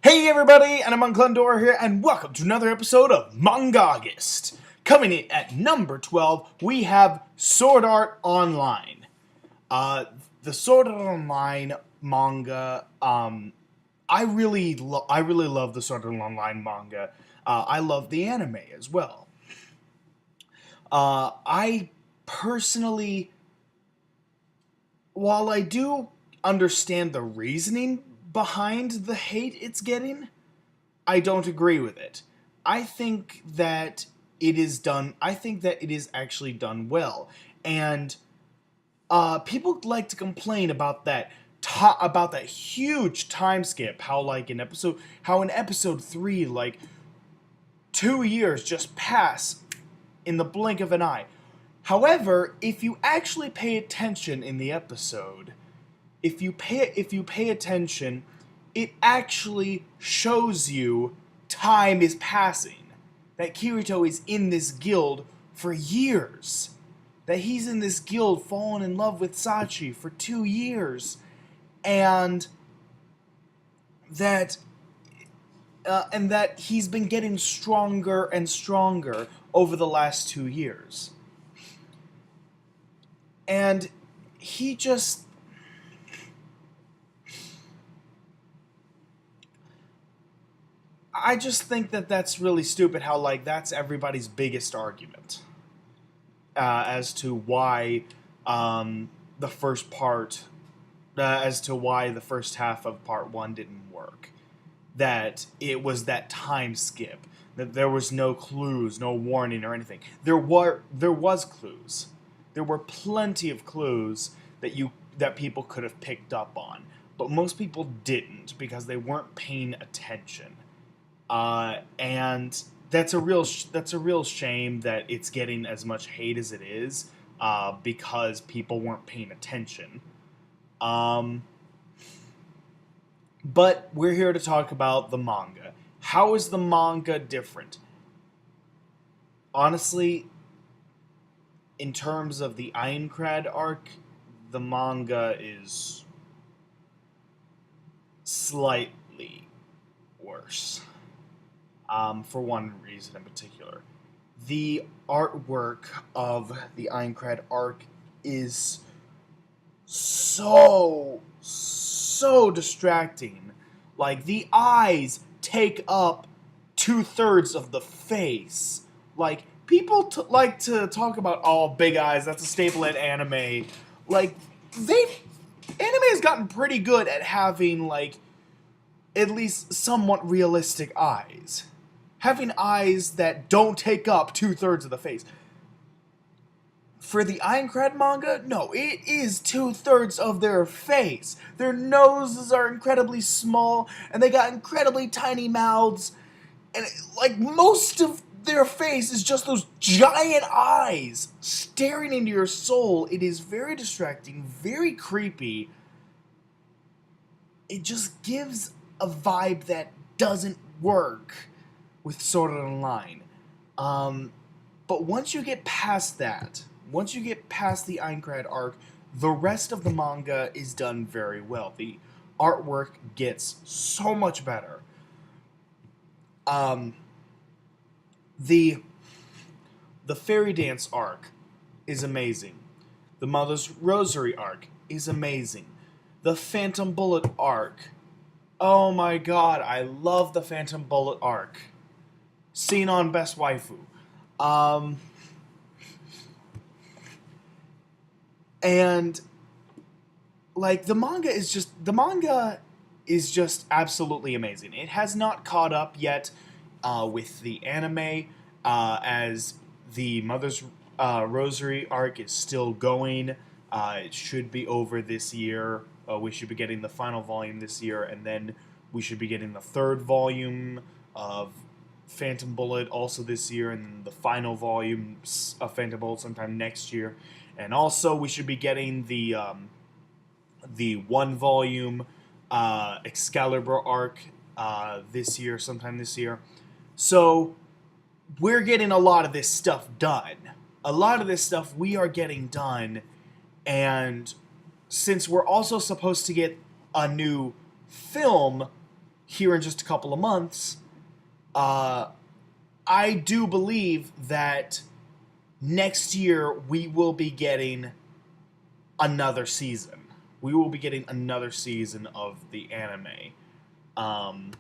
Hey everybody, and I'm Mang-August here, and welcome to another episode of Mang-August. Coming in at number 12, we have Sword Art Online. The Sword Art Online manga, I really love the Sword Art Online manga. I love the anime as well. I personally, while I do understand the reasoning behind the hate it's getting, I don't agree with it. I think that it is done. I think that it is actually done well, and people like to complain about that. About that huge time skip. How in episode 3, like 2 years just pass in the blink of an eye. However, if you actually pay attention in the episode, if you pay attention, it actually shows you time is passing. That Kirito is in this guild for years. That he's in this guild falling in love with Sachi for 2 years. And that he's been getting stronger and stronger over the last 2 years. And he just... I just think that that's really stupid how, that's everybody's biggest argument as to why the first part, as to why the first half of part 1 didn't work. That it was that time skip. That there was no clues, no warning or anything. There was clues. There were plenty of clues that people could have picked up on. But most people didn't because they weren't paying attention. And that's a real shame that it's getting as much hate as it is, because people weren't paying attention. But we're here to talk about the manga. How is the manga different? Honestly, in terms of the Aincrad arc, the manga is slightly worse. For one reason in particular. The artwork of the Aincrad arc is so distracting. Like, the eyes take up 2/3 of the face. Like, people like to talk about, oh, big eyes, that's a staple in anime. Like, anime has gotten pretty good at having, at least somewhat realistic eyes. Having eyes that don't take up 2/3 of the face. For the Aincrad manga, no, it is 2/3 of their face. Their noses are incredibly small, and they got incredibly tiny mouths, and most of their face is just those giant eyes staring into your soul. It is very distracting, very creepy. It just gives a vibe that doesn't work with Sword Art Online. But once you get past that, once you get past the Aincrad arc, the rest of the manga is done very well. The artwork gets so much better. The Fairy Dance arc is amazing. The Mother's Rosary arc is amazing. The Phantom Bullet arc, oh my god, I love the Phantom Bullet arc. Sinon best waifu. And the manga is just absolutely amazing. It has not caught up yet with the anime, as the Mother's Rosary arc is still going. It should be over this year. We should be getting the final volume this year, and then we should be getting the third volume of Phantom Bullet also this year, and then the final volume of Phantom Bullet sometime next year. And also we should be getting the one volume Excalibur arc this year, sometime this year. So we're getting a lot of this stuff done. A lot of this stuff we are getting done, and since we're also supposed to get a new film here in just a couple of months, I do believe that next year we will be getting another season. We will be getting another season of the anime. Um,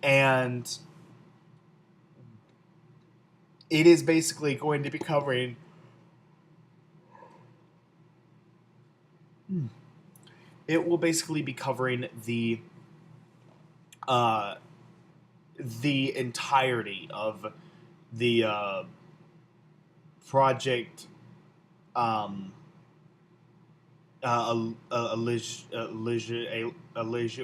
and it is basically going to be covering it will basically be covering uh, the entirety of the project um,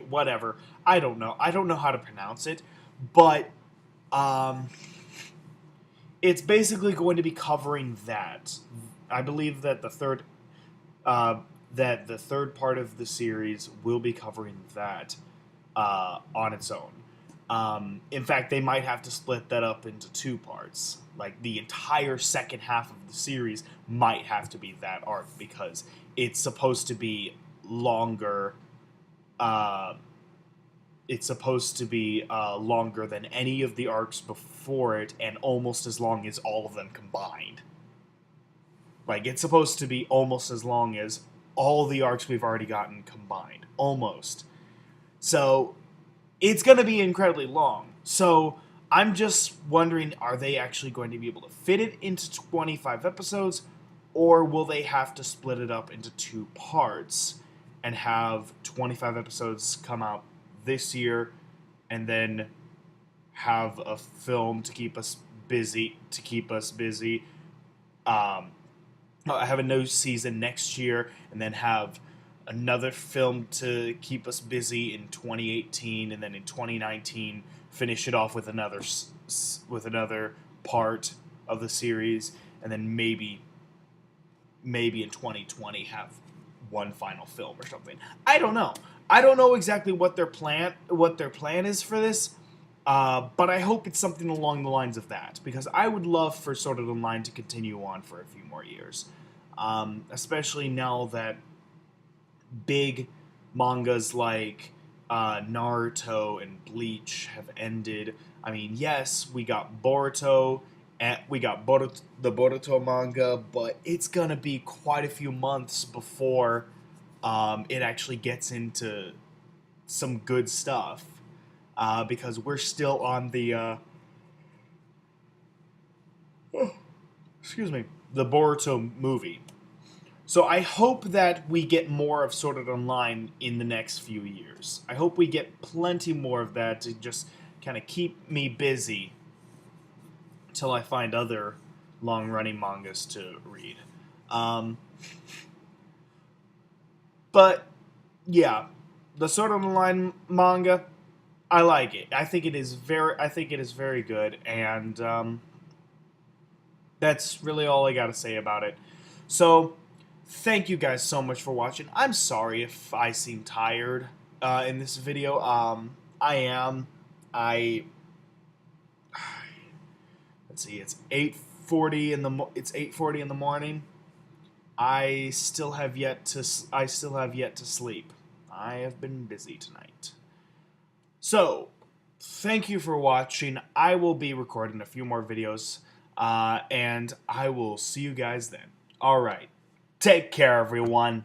whatever. I don't know. I don't know how to pronounce it, but um, it's basically going to be covering that. I believe that uh, the third part of the series will be covering that on its own. In fact, they might have to split that up into two parts. Like, the entire second half of the series might have to be that arc, because it's supposed to be longer. It's supposed to be longer than any of the arcs before it, and almost as long as all of them combined. Like, it's supposed to be almost as long as all the arcs we've already gotten combined. Almost. So, it's going to be incredibly long. So, I'm just wondering, are they actually going to be able to fit it into 25 episodes, or will they have to split it up into two parts and have 25 episodes come out this year, and then have a film to keep us busy, have a new season next year, and then have another film to keep us busy in 2018, and then in 2019 finish it off with another part of the series, and then maybe in 2020 have one final film or something. I don't know. I don't know exactly what their plan is for this, but I hope it's something along the lines of that, because I would love for Sword Art Online to continue on for a few more years, especially now that big mangas like Naruto and Bleach have ended. I mean, yes, we got Boruto, and we got the Boruto manga, but it's gonna be quite a few months before it actually gets into some good stuff, because we're still on the the Boruto movie. So I hope that we get more of Sword Art Online in the next few years. I hope we get plenty more of that to just kind of keep me busy until I find other long-running mangas to read. But yeah, the Sword Art Online manga, I like it. I think it is very good, and that's really all I got to say about it. So, thank you guys so much for watching. I'm sorry if I seem tired in this video. I am. Let's see. It's 8:40 in the morning. I still have yet to sleep. I have been busy tonight. So, thank you for watching. I will be recording a few more videos, and I will see you guys then. All right. Take care, everyone.